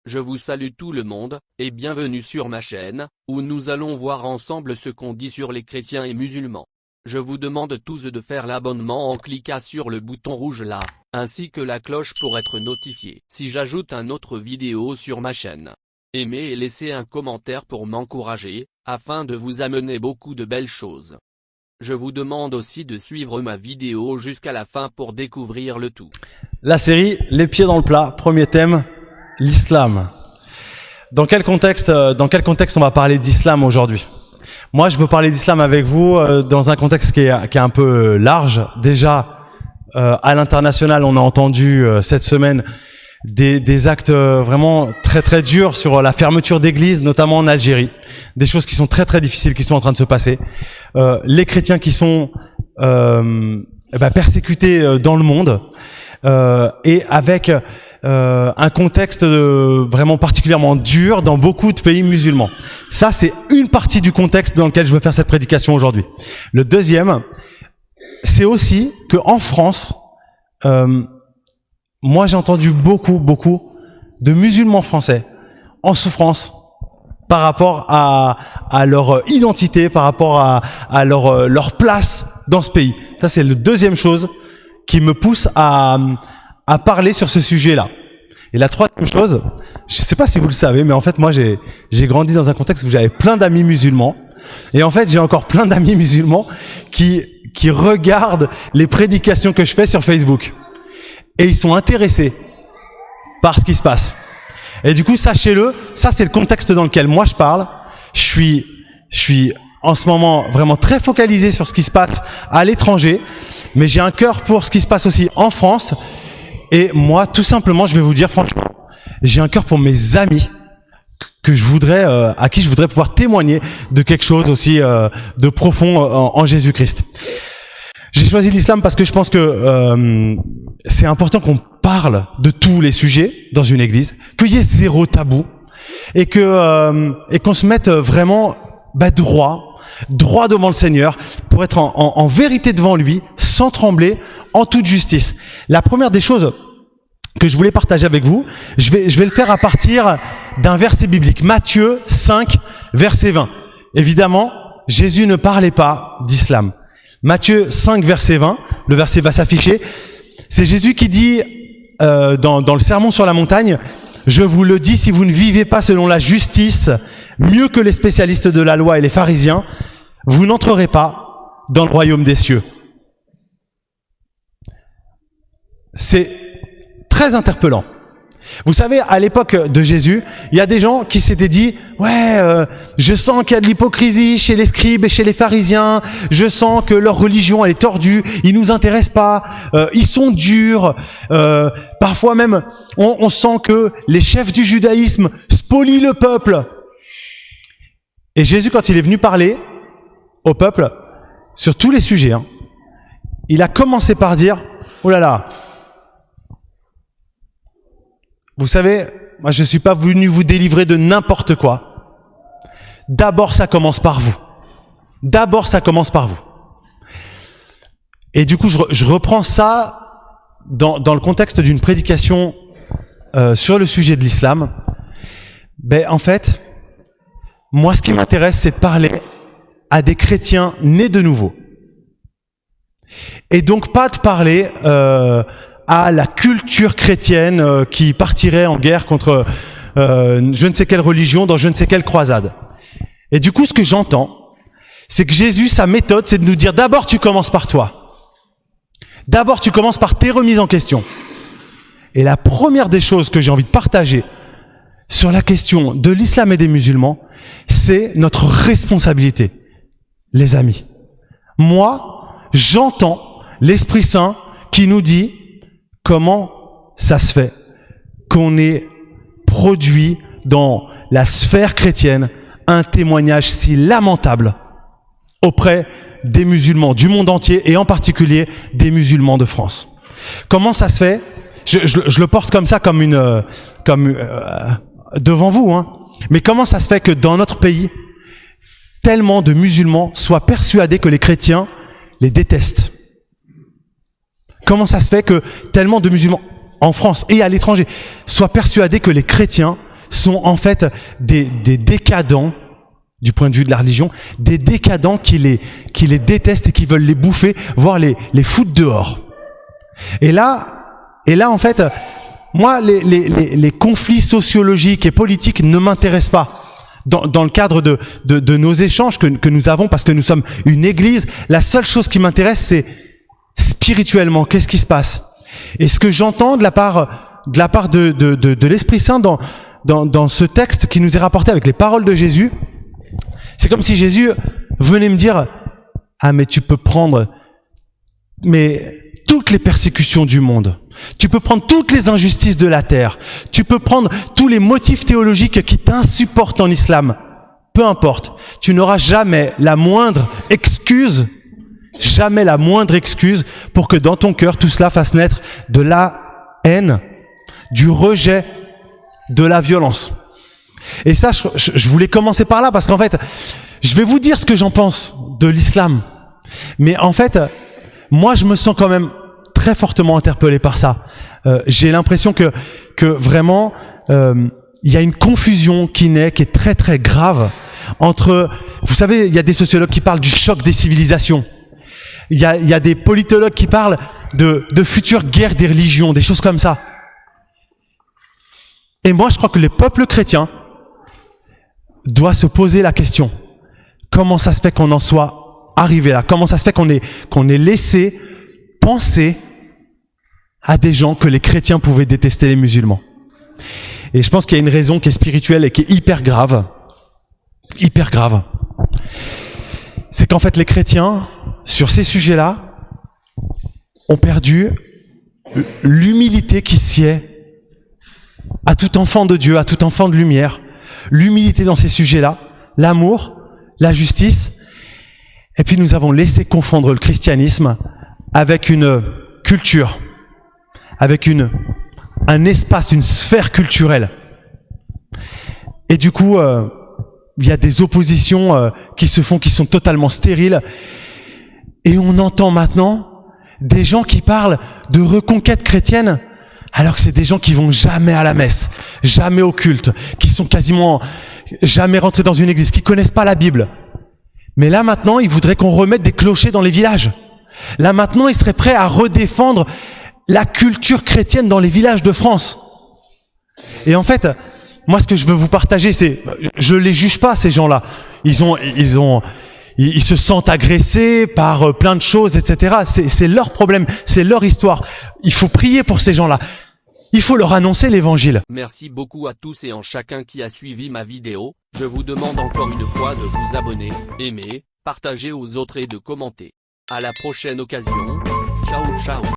Je vous salue tout le monde, et bienvenue sur ma chaîne, où nous allons voir ensemble ce qu'on dit sur les chrétiens et musulmans. Je vous demande tous de faire l'abonnement en cliquant sur le bouton rouge là, ainsi que la cloche pour être notifié si j'ajoute une autre vidéo sur ma chaîne. Aimez et laissez un commentaire pour m'encourager, afin de vous amener beaucoup de belles choses. Je vous demande aussi de suivre ma vidéo jusqu'à la fin pour découvrir le tout. La série Les pieds dans le plat, premier thème, l'islam. Dans quel contexte on va parler d'islam aujourd'hui? Moi, je veux parler d'islam avec vous dans un contexte qui est un peu large. Déjà, à l'international, on a entendu cette semaine des actes vraiment très très durs sur la fermeture d'églises, notamment en Algérie. Des choses qui sont très très difficiles qui sont en train de se passer. Les chrétiens qui sont persécutés dans le monde et avec un contexte vraiment particulièrement dur dans beaucoup de pays musulmans. Ça, c'est une partie du contexte dans lequel je veux faire cette prédication aujourd'hui. Le deuxième, c'est aussi que en France, moi j'ai entendu beaucoup de musulmans français en souffrance par rapport à leur identité, par rapport à leur place dans ce pays. Ça, c'est la deuxième chose qui me pousse à parler sur ce sujet-là. Et la troisième chose, je ne sais pas si vous le savez, mais en fait, moi, j'ai grandi dans un contexte où j'avais plein d'amis musulmans. Et en fait, j'ai encore plein d'amis musulmans qui regardent les prédications que je fais sur Facebook. Et ils sont intéressés par ce qui se passe. Et du coup, sachez-le, ça, c'est le contexte dans lequel moi je parle. Je suis en ce moment vraiment très focalisé sur ce qui se passe à l'étranger. Mais j'ai un cœur pour ce qui se passe aussi en France. Et moi, tout simplement, je vais vous dire franchement, j'ai un cœur pour mes amis que je voudrais, à qui je voudrais pouvoir témoigner de quelque chose aussi de profond en Jésus-Christ. J'ai choisi l'islam parce que je pense que c'est important qu'on parle de tous les sujets dans une église, qu'il y ait zéro tabou et qu'on se mette vraiment droit devant le Seigneur pour être en vérité devant lui, sans trembler, en toute justice. La première des choses que je voulais partager avec vous, je vais le faire à partir d'un verset biblique, Matthieu 5, verset 20. Évidemment, Jésus ne parlait pas d'islam. Matthieu 5, verset 20, le verset va s'afficher. C'est Jésus qui dit dans le sermon sur la montagne, « Je vous le dis, si vous ne vivez pas selon la justice, mieux que les spécialistes de la loi et les pharisiens, vous n'entrerez pas dans le royaume des cieux. » C'est très interpellant. Vous savez, à l'époque de Jésus, il y a des gens qui s'étaient dit « Ouais, je sens qu'il y a de l'hypocrisie chez les scribes et chez les pharisiens, je sens que leur religion elle est tordue, ils nous intéressent pas, ils sont durs, parfois même on sent que les chefs du judaïsme spolient le peuple. » Et Jésus, quand il est venu parler au peuple sur tous les sujets, il a commencé par dire « Oh là là, vous savez, moi je ne suis pas venu vous délivrer de n'importe quoi. D'abord ça commence par vous. D'abord ça commence par vous. » Et du coup je reprends ça dans le contexte d'une prédication sur le sujet de l'islam. En fait, moi ce qui m'intéresse c'est de parler à des chrétiens nés de nouveau. Et donc pas de parler à la culture chrétienne qui partirait en guerre contre je ne sais quelle religion dans je ne sais quelle croisade. Et du coup, ce que j'entends, c'est que Jésus, sa méthode, c'est de nous dire d'abord tu commences par toi. D'abord tu commences par tes remises en question. Et la première des choses que j'ai envie de partager sur la question de l'islam et des musulmans, c'est notre responsabilité, les amis. Moi, j'entends l'Esprit Saint qui nous dit comment ça se fait qu'on ait produit dans la sphère chrétienne un témoignage si lamentable auprès des musulmans du monde entier et en particulier des musulmans de France. Comment ça se fait? Je le porte comme ça, devant vous, mais comment ça se fait que dans notre pays, tellement de musulmans soient persuadés que les chrétiens les détestent? Comment ça se fait que tellement de musulmans en France et à l'étranger soient persuadés que les chrétiens sont en fait des décadents, du point de vue de la religion, des décadents qui les détestent et qui veulent les bouffer, voire les foutre dehors. Et là, en fait, moi, les conflits sociologiques et politiques ne m'intéressent pas. Dans le cadre de nos échanges que nous avons, parce que nous sommes une église, la seule chose qui m'intéresse, c'est spirituellement, qu'est-ce qui se passe? Et ce que j'entends de la part de l'Esprit Saint dans ce texte qui nous est rapporté avec les paroles de Jésus, c'est comme si Jésus venait me dire, ah mais tu peux prendre toutes les persécutions du monde. Tu peux prendre toutes les injustices de la terre. Tu peux prendre tous les motifs théologiques qui t'insupportent en islam. Peu importe. Tu n'auras jamais la moindre excuse pour que dans ton cœur, tout cela fasse naître de la haine, du rejet, de la violence. Et ça, je voulais commencer par là parce qu'en fait, je vais vous dire ce que j'en pense de l'islam. Mais en fait, moi, je me sens quand même très fortement interpellé par ça. J'ai l'impression que vraiment il y a une confusion qui est très très grave entre, vous savez, il y a des sociologues qui parlent du choc des civilisations. Il y a des politologues qui parlent de futures guerres des religions, des choses comme ça. Et moi, je crois que les peuples chrétiens doivent se poser la question: comment ça se fait qu'on en soit arrivé là? Comment ça se fait qu'on ait laissé penser à des gens que les chrétiens pouvaient détester les musulmans? Et je pense qu'il y a une raison qui est spirituelle et qui est hyper grave. Hyper grave. C'est qu'en fait, les chrétiens, sur ces sujets-là, ont perdu l'humilité qui sied à tout enfant de Dieu, à tout enfant de lumière. L'humilité dans ces sujets-là, l'amour, la justice. Et puis nous avons laissé confondre le christianisme avec une culture, avec un espace, une sphère culturelle. Et du coup, il y a des oppositions qui se font, qui sont totalement stériles. Et on entend maintenant des gens qui parlent de reconquête chrétienne, alors que c'est des gens qui vont jamais à la messe, jamais au culte, qui sont quasiment jamais rentrés dans une église, qui connaissent pas la Bible. Mais là maintenant, ils voudraient qu'on remette des clochers dans les villages. Là maintenant, ils seraient prêts à redéfendre la culture chrétienne dans les villages de France. Et en fait, moi, ce que je veux vous partager, c'est, je les juge pas, ces gens-là. Ils se sentent agressés par plein de choses, etc. C'est leur problème, c'est leur histoire. Il faut prier pour ces gens-là. Il faut leur annoncer l'évangile. Merci beaucoup à tous et en chacun qui a suivi ma vidéo. Je vous demande encore une fois de vous abonner, aimer, partager aux autres et de commenter. À la prochaine occasion. Ciao ciao.